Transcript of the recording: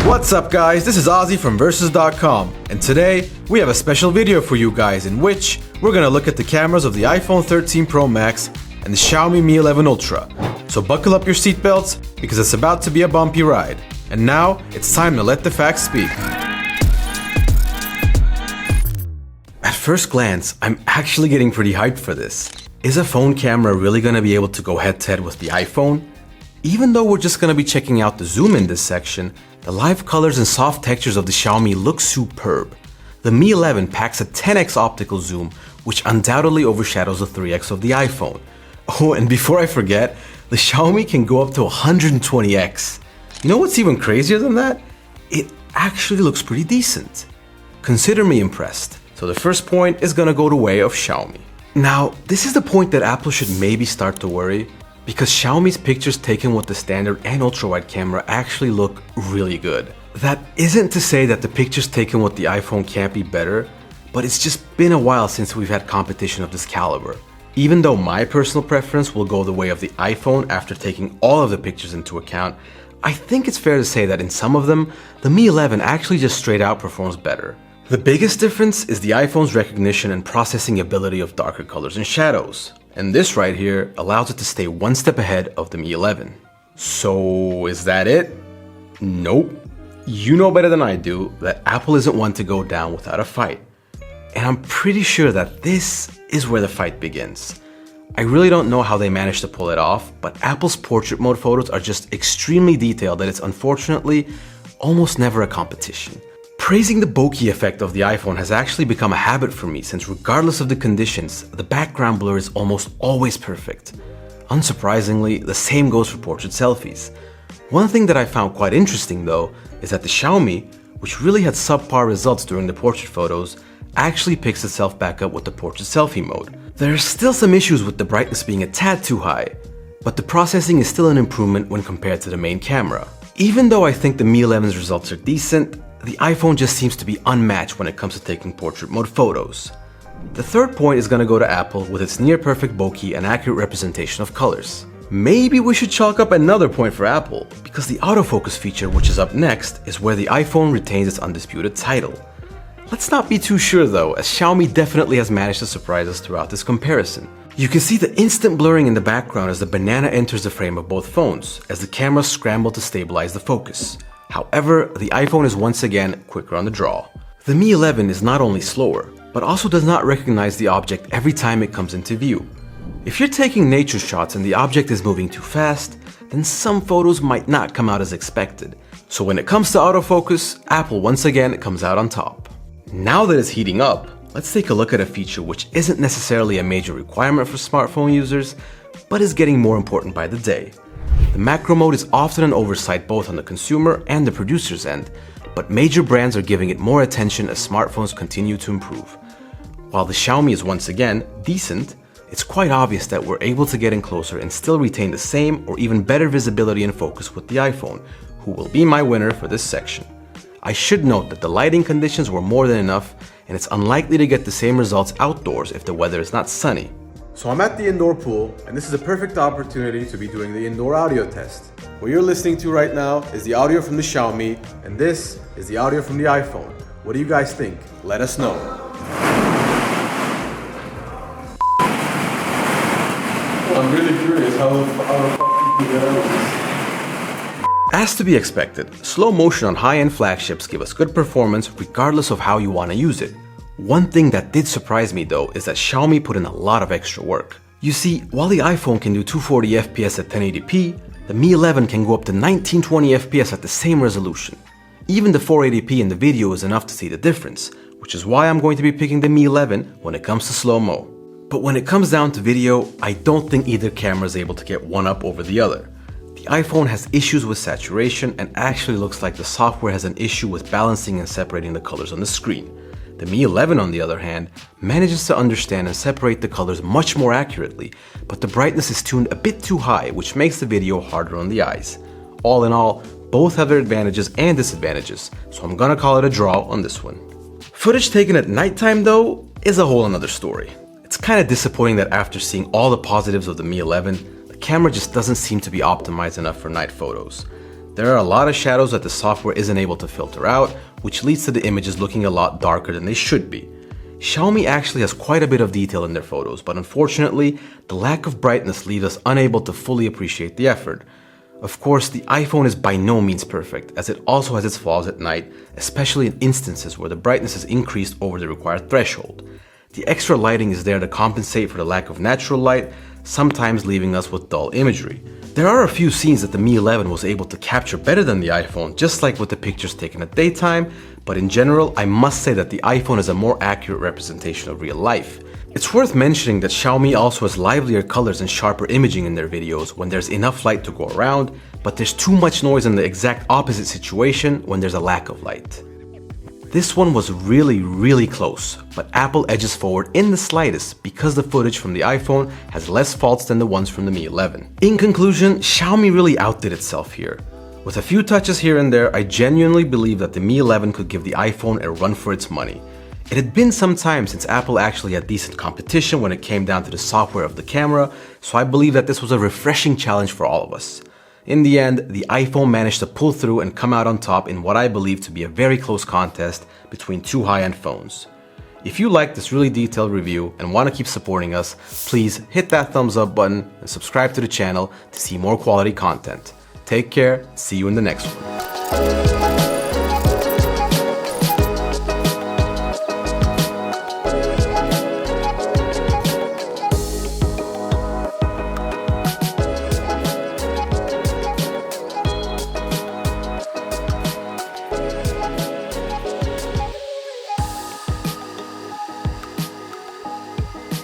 What's up guys, this is Ozzy from Versus.com, and today we have a special video for you guys in which we're gonna look at the cameras of the iPhone 13 Pro Max and the Xiaomi Mi 11 Ultra. So buckle up your seatbelts because it's about to be a bumpy ride. And now it's time to let the facts speak. At first glance, I'm actually getting pretty hyped for this. Is a phone camera really gonna be able to go head to head with the iPhone? Even though we're just gonna be checking out the zoom in this section, the live colors and soft textures of the Xiaomi look superb. The Mi 11 packs a 10x optical zoom, which undoubtedly overshadows the 3x of the iPhone. Oh, and before I forget, the Xiaomi can go up to 120x. You know what's even crazier than that? It actually looks pretty decent. Consider me impressed. So the first point is gonna go the way of Xiaomi. Now, this is the point that Apple should maybe start to worry, because Xiaomi's pictures taken with the standard and ultrawide camera actually look really good. That isn't to say that the pictures taken with the iPhone can't be better, but it's just been a while since we've had competition of this caliber. Even though my personal preference will go the way of the iPhone after taking all of the pictures into account, I think it's fair to say that in some of them, the Mi 11 actually just straight out performs better. The biggest difference is the iPhone's recognition and processing ability of darker colors and shadows. And this right here allows it to stay one step ahead of the Mi 11. So is that it? Nope. You know better than I do that Apple isn't one to go down without a fight. And I'm pretty sure that this is where the fight begins. I really don't know how they managed to pull it off, but Apple's portrait mode photos are just extremely detailed that it's unfortunately almost never a competition. Praising the bokeh effect of the iPhone has actually become a habit for me since regardless of the conditions, the background blur is almost always perfect. Unsurprisingly, the same goes for portrait selfies. One thing that I found quite interesting though is that the Xiaomi, which really had subpar results during the portrait photos, actually picks itself back up with the portrait selfie mode. There are still some issues with the brightness being a tad too high, but the processing is still an improvement when compared to the main camera. Even though I think the Mi 11's results are decent, the iPhone just seems to be unmatched when it comes to taking portrait mode photos. The third point is gonna go to Apple with its near perfect bokeh and accurate representation of colors. Maybe we should chalk up another point for Apple, because the autofocus feature, which is up next, is where the iPhone retains its undisputed title. Let's not be too sure though, as Xiaomi definitely has managed to surprise us throughout this comparison. You can see the instant blurring in the background as the banana enters the frame of both phones, as the cameras scramble to stabilize the focus. However, the iPhone is once again quicker on the draw. The Mi 11 is not only slower, but also does not recognize the object every time it comes into view. If you're taking nature shots and the object is moving too fast, then some photos might not come out as expected. So when it comes to autofocus, Apple once again comes out on top. Now that it's heating up, let's take a look at a feature which isn't necessarily a major requirement for smartphone users, but is getting more important by the day. The macro mode is often an oversight both on the consumer and the producer's end, but major brands are giving it more attention as smartphones continue to improve. While the Xiaomi is once again decent, it's quite obvious that we're able to get in closer and still retain the same or even better visibility and focus with the iPhone, who will be my winner for this section. I should note that the lighting conditions were more than enough, and it's unlikely to get the same results outdoors if the weather is not sunny. So I'm at the indoor pool, and this is a perfect opportunity to be doing the indoor audio test. What you're listening to right now is the audio from the Xiaomi, and this is the audio from the iPhone. What do you guys think? Let us know. I'm really curious how the fuck you get out of this. As to be expected, slow motion on high-end flagships give us good performance regardless of how you want to use it. One thing that did surprise me though is that Xiaomi put in a lot of extra work. You see, while the iPhone can do 240 FPS at 1080p, the Mi 11 can go up to 1920 FPS at the same resolution. Even the 480p in the video is enough to see the difference, which is why I'm going to be picking the Mi 11 when it comes to slow-mo. But when it comes down to video, I don't think either camera is able to get one up over the other. The iPhone has issues with saturation and actually looks like the software has an issue with balancing and separating the colors on the screen. The Mi 11, on the other hand, manages to understand and separate the colors much more accurately, but the brightness is tuned a bit too high, which makes the video harder on the eyes. All in all, both have their advantages and disadvantages, so I'm gonna call it a draw on this one. Footage taken at nighttime though is a whole another story. It's kinda disappointing that after seeing all the positives of the Mi 11, the camera just doesn't seem to be optimized enough for night photos. There are a lot of shadows that the software isn't able to filter out, which leads to the images looking a lot darker than they should be. Xiaomi actually has quite a bit of detail in their photos, but unfortunately, the lack of brightness leaves us unable to fully appreciate the effort. Of course, the iPhone is by no means perfect, as it also has its flaws at night, especially in instances where the brightness is increased over the required threshold. The extra lighting is there to compensate for the lack of natural light, sometimes leaving us with dull imagery. There are a few scenes that the Mi 11 was able to capture better than the iPhone, just like with the pictures taken at daytime, but in general, I must say that the iPhone is a more accurate representation of real life. It's worth mentioning that Xiaomi also has livelier colors and sharper imaging in their videos when there's enough light to go around, but there's too much noise in the exact opposite situation when there's a lack of light. This one was really close, but Apple edges forward in the slightest because the footage from the iPhone has less faults than the ones from the Mi 11. In conclusion, Xiaomi really outdid itself here. With a few touches here and there, I genuinely believe that the Mi 11 could give the iPhone a run for its money. It had been some time since Apple actually had decent competition when it came down to the software of the camera, so I believe that this was a refreshing challenge for all of us. In the end, the iPhone managed to pull through and come out on top in what I believe to be a very close contest between two high-end phones. If you like this really detailed review and want to keep supporting us, please hit that thumbs up button and subscribe to the channel to see more quality content. Take care, see you in the next one.